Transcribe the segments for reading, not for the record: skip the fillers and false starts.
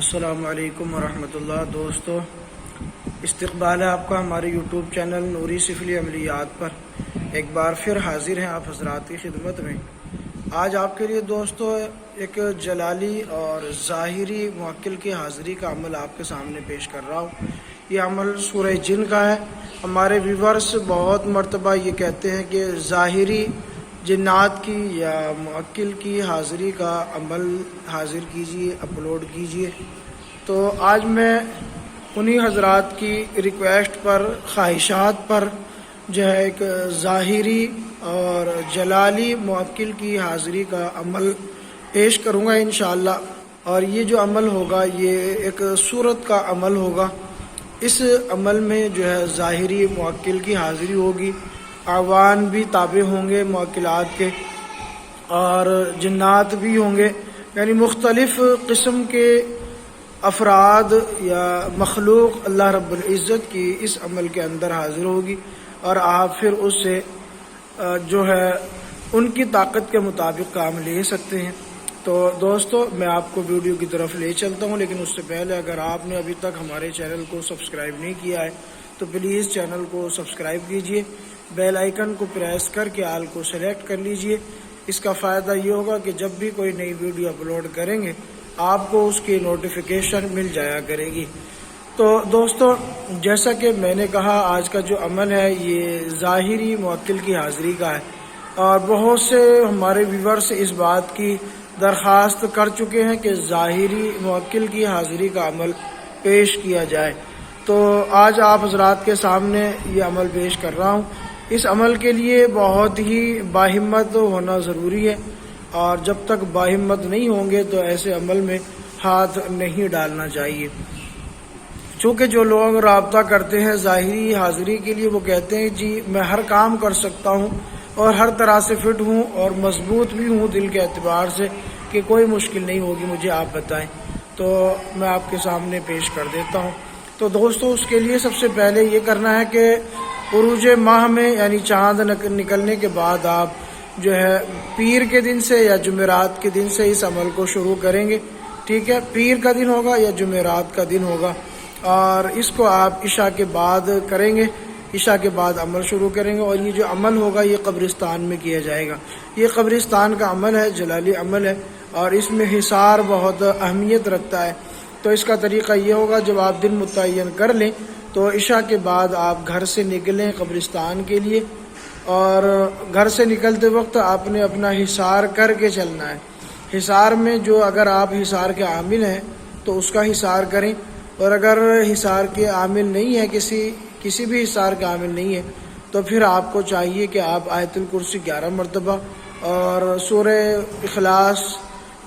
السلام علیکم ورحمۃ اللہ دوستو، استقبال ہے آپ کا ہمارے یوٹیوب چینل نوری سفلی عملیات پر۔ ایک بار پھر حاضر ہیں آپ حضرات کی خدمت میں۔ آج آپ کے لیے دوستو ایک جلالی اور ظاہری موکل کی حاضری کا عمل آپ کے سامنے پیش کر رہا ہوں۔ یہ عمل سورہ جن کا ہے۔ ہمارے ویورز بہت مرتبہ یہ کہتے ہیں کہ ظاہری جنات کی یا موکل کی حاضری کا عمل حاضر کیجیے، اپلوڈ کیجیے۔ تو آج میں انہی حضرات کی ریکویسٹ پر، خواہشات پر جو ہے ایک ظاہری اور جلالی موکل کی حاضری کا عمل پیش کروں گا انشاءاللہ۔ اور یہ جو عمل ہوگا یہ ایک صورت کا عمل ہوگا۔ اس عمل میں جو ہے ظاہری موکل کی حاضری ہوگی، اعوان بھی تابع ہوں گے موکلات کے، اور جنات بھی ہوں گے، یعنی مختلف قسم کے افراد یا مخلوق اللہ رب العزت کی اس عمل کے اندر حاضر ہوگی، اور آپ پھر اس سے جو ہے ان کی طاقت کے مطابق کام لے سکتے ہیں۔ تو دوستو میں آپ کو ویڈیو کی طرف لے چلتا ہوں، لیکن اس سے پہلے اگر آپ نے ابھی تک ہمارے چینل کو سبسکرائب نہیں کیا ہے تو پلیز چینل کو سبسکرائب کیجئے، بیل آئیکن کو پریس کر کے آل کو سلیکٹ کر لیجئے۔ اس کا فائدہ یہ ہوگا کہ جب بھی کوئی نئی ویڈیو اپلوڈ کریں گے آپ کو اس کی نوٹیفیکیشن مل جایا کرے گی۔ تو دوستو جیسا کہ میں نے کہا، آج کا جو عمل ہے یہ ظاہری موکل کی حاضری کا ہے، اور بہت سے ہمارے ویورز اس بات کی درخواست کر چکے ہیں کہ ظاہری موکل کی حاضری کا عمل پیش کیا جائے۔ تو آج آپ حضرات کے سامنے یہ عمل پیش کر رہا ہوں۔ اس عمل کے لیے بہت ہی باہمت ہونا ضروری ہے، اور جب تک باہمت نہیں ہوں گے تو ایسے عمل میں ہاتھ نہیں ڈالنا چاہیے۔ چونکہ جو لوگ رابطہ کرتے ہیں ظاہری حاضری کے لیے وہ کہتے ہیں جی میں ہر کام کر سکتا ہوں اور ہر طرح سے فٹ ہوں اور مضبوط بھی ہوں دل کے اعتبار سے، کہ کوئی مشکل نہیں ہوگی، مجھے آپ بتائیں۔ تو میں آپ کے سامنے پیش کر دیتا ہوں۔ تو دوستو اس کے لیے سب سے پہلے یہ کرنا ہے کہ عروج ماہ میں یعنی چاند نکلنے کے بعد آپ جو ہے پیر کے دن سے یا جمعرات کے دن سے اس عمل کو شروع کریں گے، ٹھیک ہے؟ پیر کا دن ہوگا یا جمعرات کا دن ہوگا، اور اس کو آپ عشاء کے بعد کریں گے۔ عشاء کے بعد عمل شروع کریں گے، اور یہ جو عمل ہوگا یہ قبرستان میں کیا جائے گا۔ یہ قبرستان کا عمل ہے، جلالی عمل ہے، اور اس میں حصار بہت اہمیت رکھتا ہے۔ تو اس کا طریقہ یہ ہوگا، جب آپ دن متعین کر لیں تو عشاء کے بعد آپ گھر سے نکلیں قبرستان کے لیے، اور گھر سے نکلتے وقت آپ نے اپنا حصار کر کے چلنا ہے۔ حصار میں جو اگر آپ حصار کے عامل ہیں تو اس کا حصار کریں، اور اگر حصار کے عامل نہیں ہے، کسی بھی حصار کے عامل نہیں ہے، تو پھر آپ کو چاہیے کہ آپ آیت الکرسی 11 مرتبہ اور سورہ اخلاص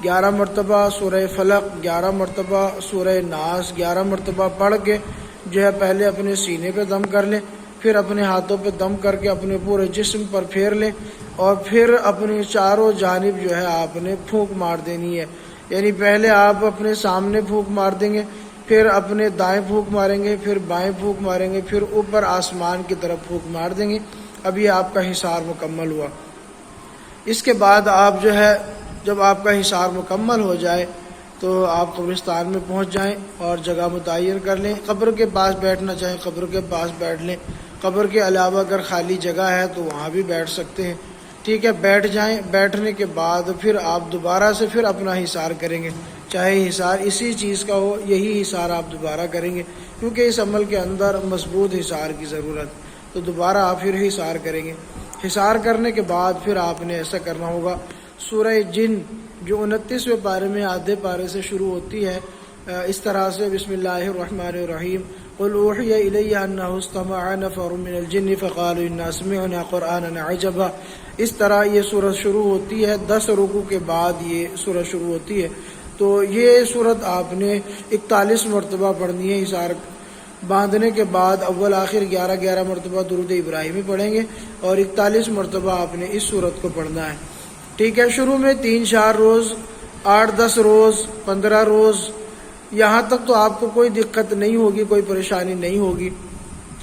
11 مرتبہ، سورہ فلق 11 مرتبہ، سورہ ناس 11 مرتبہ پڑھ کے جو ہے پہلے اپنے سینے پہ دم کر لیں، پھر اپنے ہاتھوں پہ دم کر کے اپنے پورے جسم پر پھیر لیں، اور پھر اپنی چاروں جانب جو ہے آپ نے پھونک مار دینی ہے۔ یعنی پہلے آپ اپنے سامنے پھونک مار دیں گے، پھر اپنے دائیں پھونک ماریں گے، پھر بائیں پھونک ماریں گے، پھر اوپر آسمان کی طرف پھونک مار دیں گے۔ اب یہ آپ کا حصار مکمل ہوا۔ اس کے بعد آپ جو ہے جب آپ کا حصار مکمل ہو جائے تو آپ قبرستان میں پہنچ جائیں اور جگہ متعین کر لیں۔ قبر کے پاس بیٹھنا چاہیں قبر کے پاس بیٹھ لیں، قبر کے علاوہ اگر خالی جگہ ہے تو وہاں بھی بیٹھ سکتے ہیں، ٹھیک ہے؟ بیٹھ جائیں۔ بیٹھنے کے بعد پھر آپ دوبارہ سے پھر اپنا حصار کریں گے، چاہے حصار اسی چیز کا ہو، یہی حصار آپ دوبارہ کریں گے، کیونکہ اس عمل کے اندر مضبوط حصار کی ضرورت، تو دوبارہ آپ پھر حصار کریں گے۔ حصار کرنے کے بعد پھر آپ نے ایسا کرنا ہوگا، سورہ جن جو 29ویں پارے میں آدھے پارے سے شروع ہوتی ہے، اس طرح سے بسم اللہ الرحمن الرحیم قل اوحی الی انہ استمع نفر من الجن فقالوا انا سمعنا قرآنا عجبا، اس طرح یہ سورت شروع ہوتی ہے۔ 10 رکوع کے بعد یہ سورت شروع ہوتی ہے۔ تو یہ سورت آپ نے 41 مرتبہ پڑھنی ہے۔ حصار باندھنے کے بعد اول آخر 11 مرتبہ درود ابراہیمی پڑھیں گے، اور 41 مرتبہ آپ نے اس سورت کو پڑھنا ہے، ٹھیک ہے؟ شروع میں 3-4 روز، 8-10 روز، 15 روز، یہاں تک تو آپ کو کوئی دقت نہیں ہوگی، کوئی پریشانی نہیں ہوگی،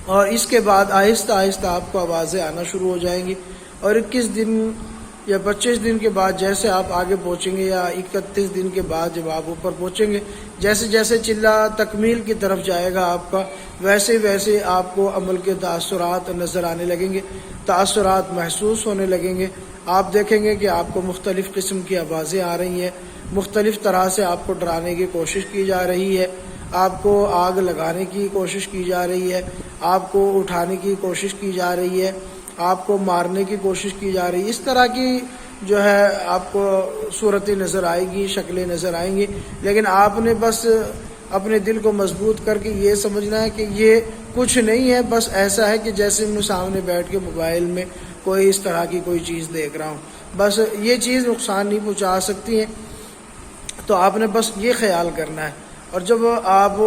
اور اس کے بعد آہستہ آہستہ آپ کو آوازیں آنا شروع ہو جائیں گی، اور 21 دن یا 25 دن کے بعد جیسے آپ آگے پہنچیں گے، یا 31 دن کے بعد جب آپ اوپر پہنچیں گے، جیسے جیسے چلہ تکمیل کی طرف جائے گا آپ کا، ویسے ویسے آپ کو عمل کے تاثرات نظر آنے لگیں گے، تاثرات محسوس ہونے لگیں گے۔ آپ دیکھیں گے کہ آپ کو مختلف قسم کی آوازیں آ رہی ہیں، مختلف طرح سے آپ کو ڈرانے کی کوشش کی جا رہی ہے، آپ کو آگ لگانے کی کوشش کی جا رہی ہے، آپ کو اٹھانے کی کوشش کی جا رہی ہے، آپ کو مارنے کی کوشش کی جا رہی ہے۔ اس طرح کی جو ہے آپ کو صورتیں نظر آئے گی، شکلیں نظر آئیں گی، لیکن آپ نے بس اپنے دل کو مضبوط کر کے یہ سمجھنا ہے کہ یہ کچھ نہیں ہے، بس ایسا ہے کہ جیسے میں سامنے بیٹھ کے موبائل میں کوئی اس طرح کی کوئی چیز دیکھ رہا ہوں، بس یہ چیز نقصان نہیں پہنچا سکتی ہے۔ تو آپ نے بس یہ خیال کرنا ہے، اور جب آپ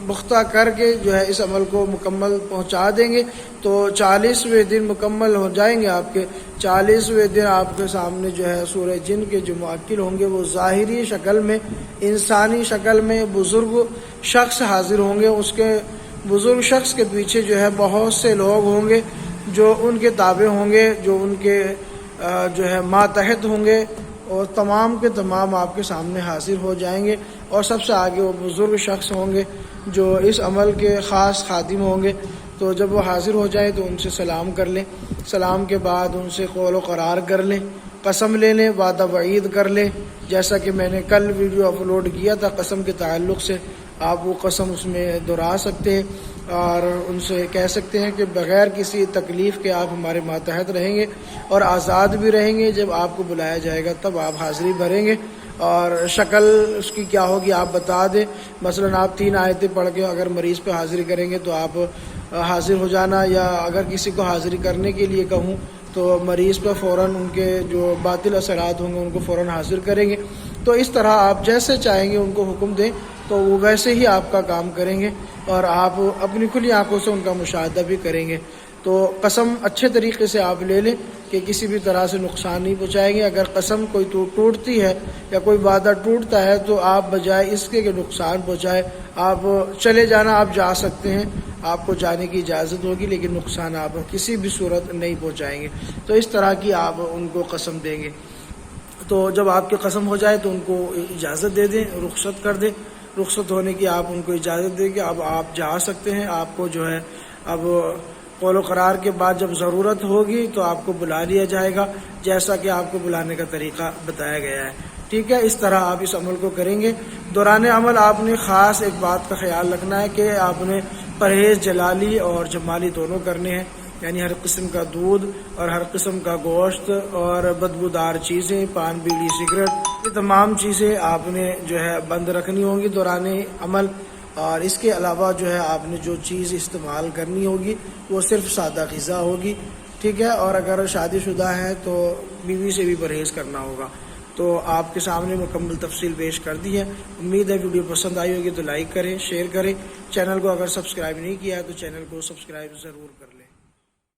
پختہ کر کے جو ہے اس عمل کو مکمل پہنچا دیں گے تو 40ویں دن مکمل ہو جائیں گے آپ کے۔ 40ویں دن آپ کے سامنے جو ہے سورہ جن کے جو معقل ہوں گے وہ ظاہری شکل میں، انسانی شکل میں بزرگ شخص حاضر ہوں گے۔ اس کے بزرگ شخص کے پیچھے جو ہے بہت سے لوگ ہوں گے جو ان کے تابع ہوں گے، جو ان کے جو ہے ماتحت ہوں گے، اور تمام کے تمام آپ کے سامنے حاضر ہو جائیں گے، اور سب سے آگے وہ بزرگ شخص ہوں گے جو اس عمل کے خاص خادم ہوں گے۔ تو جب وہ حاضر ہو جائیں تو ان سے سلام کر لیں، سلام کے بعد ان سے قول و قرار کر لیں، قسم لے لیں، وعدہ وعید کر لیں، جیسا کہ میں نے کل ویڈیو اپلوڈ کیا تھا قسم کے تعلق سے، آپ وہ قسم اس میں دہرا سکتے ہیں، اور ان سے کہہ سکتے ہیں کہ بغیر کسی تکلیف کے آپ ہمارے ماتحت رہیں گے اور آزاد بھی رہیں گے۔ جب آپ کو بلایا جائے گا تب آپ حاضری بھریں گے، اور شکل اس کی کیا ہوگی آپ بتا دیں۔ مثلا آپ 3 آیتیں پڑھ کے اگر مریض پہ حاضری کریں گے تو آپ حاضر ہو جانا، یا اگر کسی کو حاضری کرنے کے لیے کہوں تو مریض پہ فوراً ان کے جو باطل اثرات ہوں گے ان کو فوراً حاضر کریں گے۔ تو اس طرح آپ جیسے چاہیں گے ان کو حکم دیں تو وہ ویسے ہی آپ کا کام کریں گے، اور آپ اپنی کھلی آنکھوں سے ان کا مشاہدہ بھی کریں گے۔ تو قسم اچھے طریقے سے آپ لے لیں کہ کسی بھی طرح سے نقصان نہیں پہنچائیں گے۔ اگر قسم کوئی ٹوٹتی ہے یا کوئی وعدہ ٹوٹتا ہے تو آپ بجائے اس کے کہ نقصان پہنچائے، آپ چلے جانا، آپ جا سکتے ہیں، آپ کو جانے کی اجازت ہوگی، لیکن نقصان آپ کسی بھی صورت نہیں پہنچائیں گے۔ تو اس طرح کی آپ ان کو قسم دیں گے۔ تو جب آپ کی قسم ہو جائے تو ان کو اجازت دے دیں، رخصت کر دیں۔ رخصت ہونے کی آپ ان کو اجازت دیں کہ اب آپ جا سکتے ہیں۔ آپ کو جو ہے اب قول و قرار کے بعد جب ضرورت ہوگی تو آپ کو بلا لیا جائے گا، جیسا کہ آپ کو بلانے کا طریقہ بتایا گیا ہے۔ ٹھیک ہے، اس طرح آپ اس عمل کو کریں گے۔ دوران عمل آپ نے خاص ایک بات کا خیال رکھنا ہے کہ آپ نے پرہیز جلالی اور جمالی دونوں کرنے ہیں، یعنی ہر قسم کا دودھ اور ہر قسم کا گوشت اور بدبودار چیزیں، پان، بیڑی، سگریٹ، یہ تمام چیزیں آپ نے جو ہے بند رکھنی ہوں گی دوران عمل۔ اور اس کے علاوہ جو ہے آپ نے جو چیز استعمال کرنی ہوگی وہ صرف سادہ غذا ہوگی۔ ٹھیک ہے، اور اگر شادی شدہ ہے تو بیوی سے بھی پرہیز کرنا ہوگا۔ تو آپ کے سامنے مکمل تفصیل پیش کر دی ہے۔ امید ہے ویڈیو پسند آئی ہوگی تو لائک کریں، شیئر کریں۔ چینل کو اگر سبسکرائب نہیں کیا ہے تو چینل کو سبسکرائب ضرور کر لیں۔